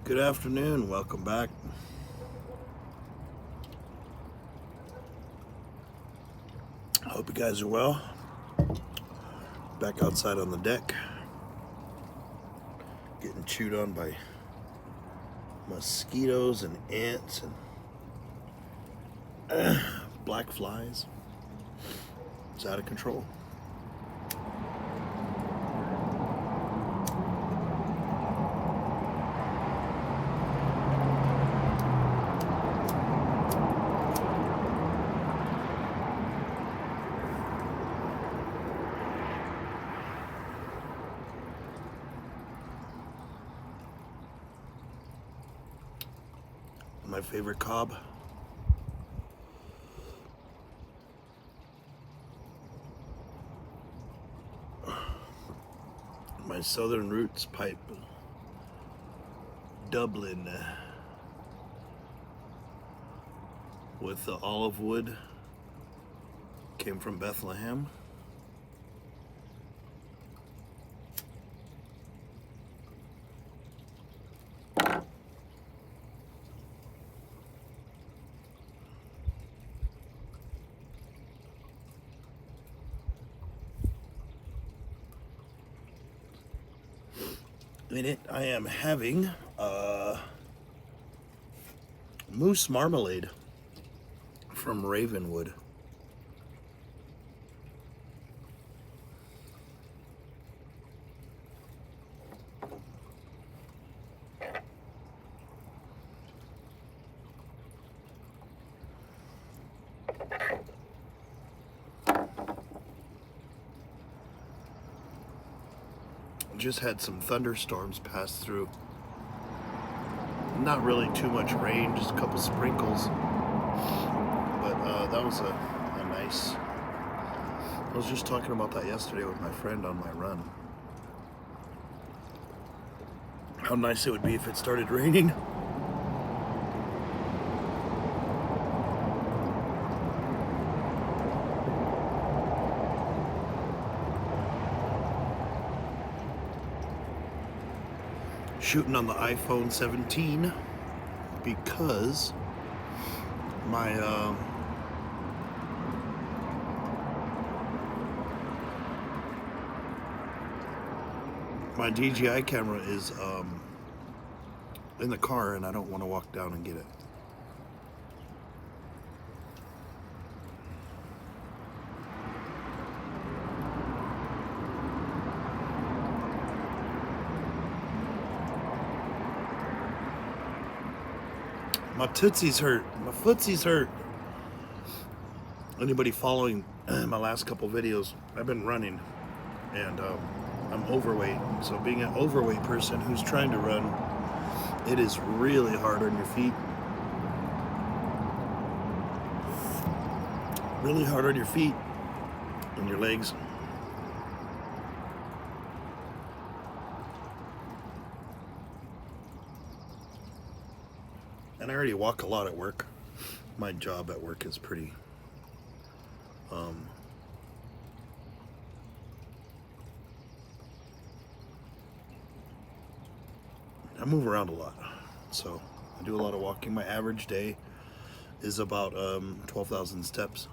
Good afternoon. Welcome back. I hope you guys are well. Back outside on the deck, getting chewed on by mosquitoes and ants and black flies. It's out of control. My favorite cob. My Southern Roots pipe. Dublin. With the olive wood. Came from Bethlehem. In it, I am having moose marmalade from Ravenwood. Just had some thunderstorms pass through. Not really too much rain, just a couple sprinkles. But that was a nice. I was just talking about that yesterday with my friend on my run. How nice it would be if it started raining. Shooting on the iPhone 17 because my my DJI camera is in the car and I don't want to walk down and get it. My tootsies hurt. My footsies hurt. Anybody following my last couple videos, I've been running and I'm overweight. So being an overweight person who's trying to run, it is really hard on your feet. Really hard on your feet and your legs. And I already walk a lot at work. My job at work is pretty I move around a lot, so I do a lot of walking. My average day is about 12,000 steps.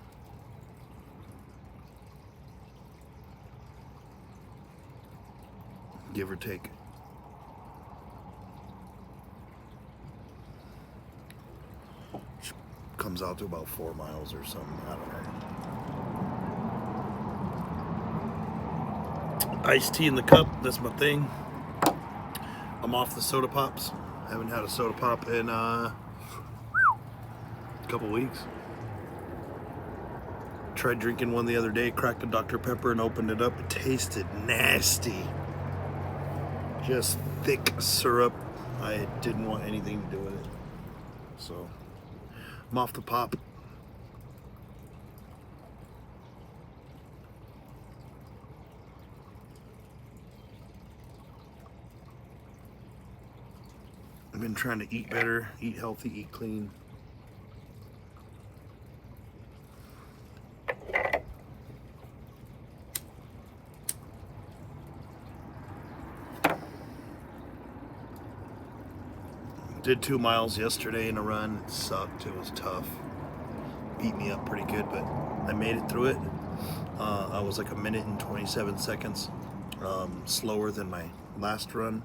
Give or take. Which comes out to about 4 miles or something, I don't know. Iced tea in the cup, that's my thing. I'm off the soda pops. I haven't had a soda pop in a couple weeks. Tried drinking one the other day, cracked a Dr. Pepper and opened it up. It tasted nasty. Just thick syrup. I didn't want anything to do with it. So, I'm off the pop. I've been trying to eat better, eat healthy, eat clean. Did 2 miles yesterday in a run. It sucked. It was tough. Beat me up pretty good, but I made it through it. I was like 1 minute and 27 seconds slower than my last run.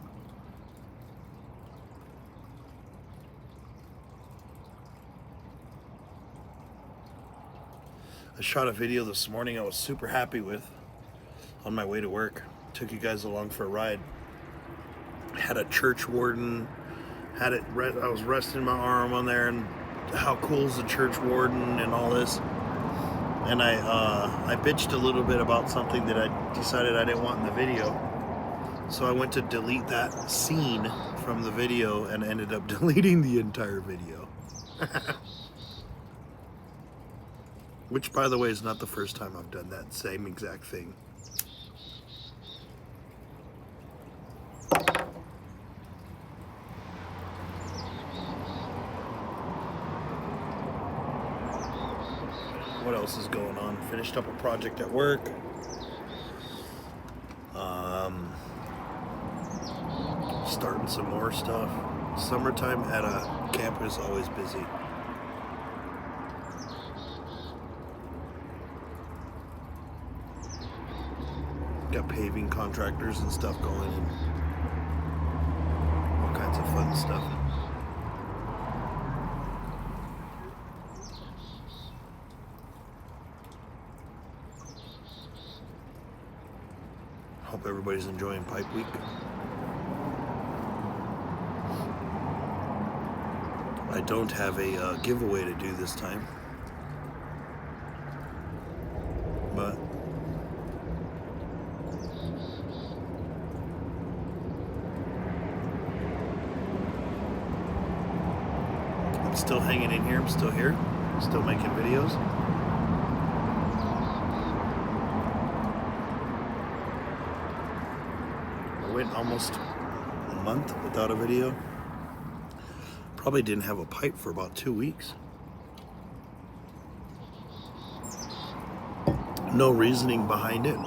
I shot a video this morning I was super happy with on my way to work. Took you guys along for a ride. Had a church warden, I was resting my arm on there, and how cool is the church warden and all this. And I bitched a little bit about something that I decided I didn't want in the video. So I went to delete that scene from the video and ended up deleting the entire video. Which, by the way, is not the first time I've done that same exact thing. What else is going on? Finished up a project at work. Starting some more stuff. Summertime at a camp is always busy. Got paving contractors and stuff going and all kinds of fun stuff. Hope everybody's enjoying Pipe Week. I don't have a giveaway to do this time, but I'm still hanging in here. I'm still here, still making videos. I went almost a month without a video. Probably didn't have a pipe for about 2 weeks. No reasoning behind it.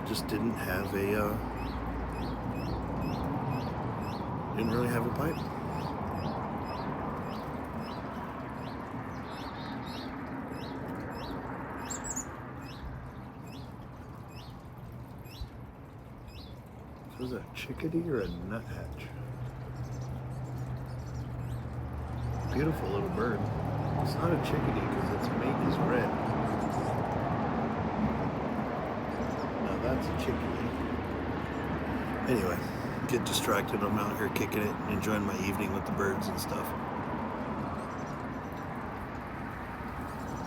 Just didn't have a, didn't really have a pipe. Was that a chickadee or a nuthatch? Beautiful little bird. It's not a chickadee because its mate is red. Now that's a chickadee. Anyway, get distracted. I'm out here kicking it, enjoying my evening with the birds and stuff.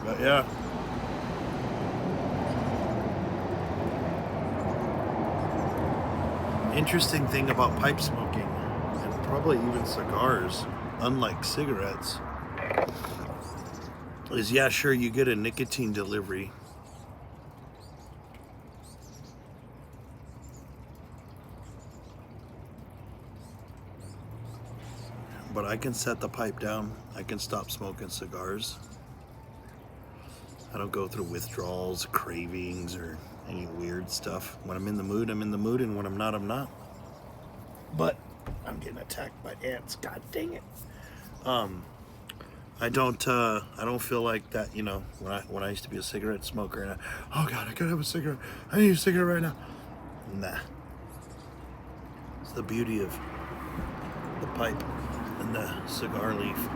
But yeah. Interesting thing about pipe smoking, and probably even cigars, unlike cigarettes, is yeah, sure, you get a nicotine delivery, but I can set the pipe down. I can stop smoking cigars. I don't go through withdrawals, cravings, or any weird stuff. When I'm in the mood, I'm in the mood, and when I'm not, I'm not. But I'm getting attacked by ants. God dang it. I don't feel like that, you know, when I used to be a cigarette smoker and oh God, I gotta have a cigarette. I need a cigarette right now. Nah. It's the beauty of the pipe and the cigar leaf.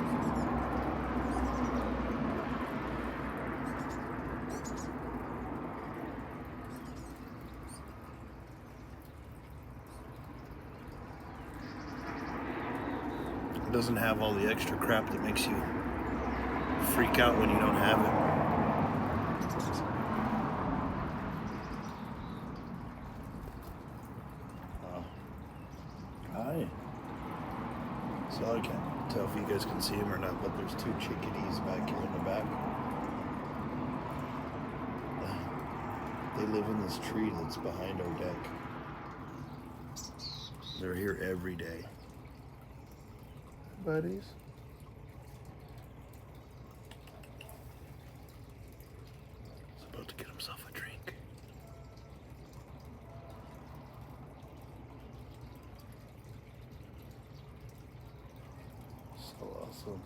It doesn't have all the extra crap that makes you freak out when you don't have it. Hi. So I can't tell if you guys can see them or not, but there's 2 chickadees back here in the back. They live in this tree that's behind our deck. They're here every day. Buddies. He's about to get himself a drink. So awesome.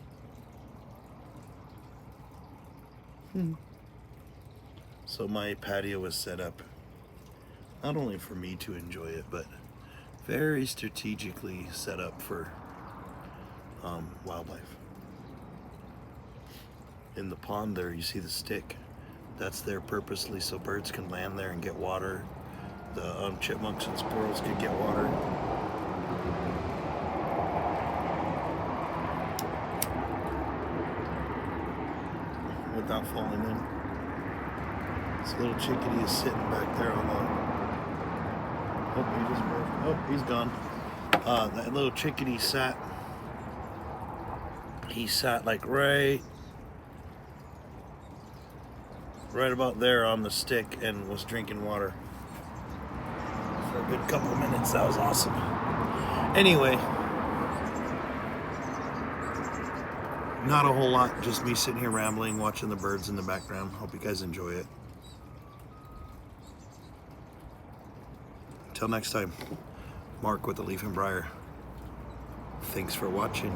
So my patio was set up not only for me to enjoy it, but very strategically set up for wildlife. In the pond there, you see the stick. That's there purposely so birds can land there and get water. The chipmunks and squirrels can get water. Without falling in. This little chickadee is sitting back there on the... Oh, he just broke. Oh, he's gone. That little chickadee sat... He sat like right about there on the stick and was drinking water for a good couple of minutes. That was awesome. Anyway, not a whole lot, just me sitting here rambling, watching the birds in the background. Hope you guys enjoy it. Until next time, Mark with the Leaf and Briar. Thanks for watching.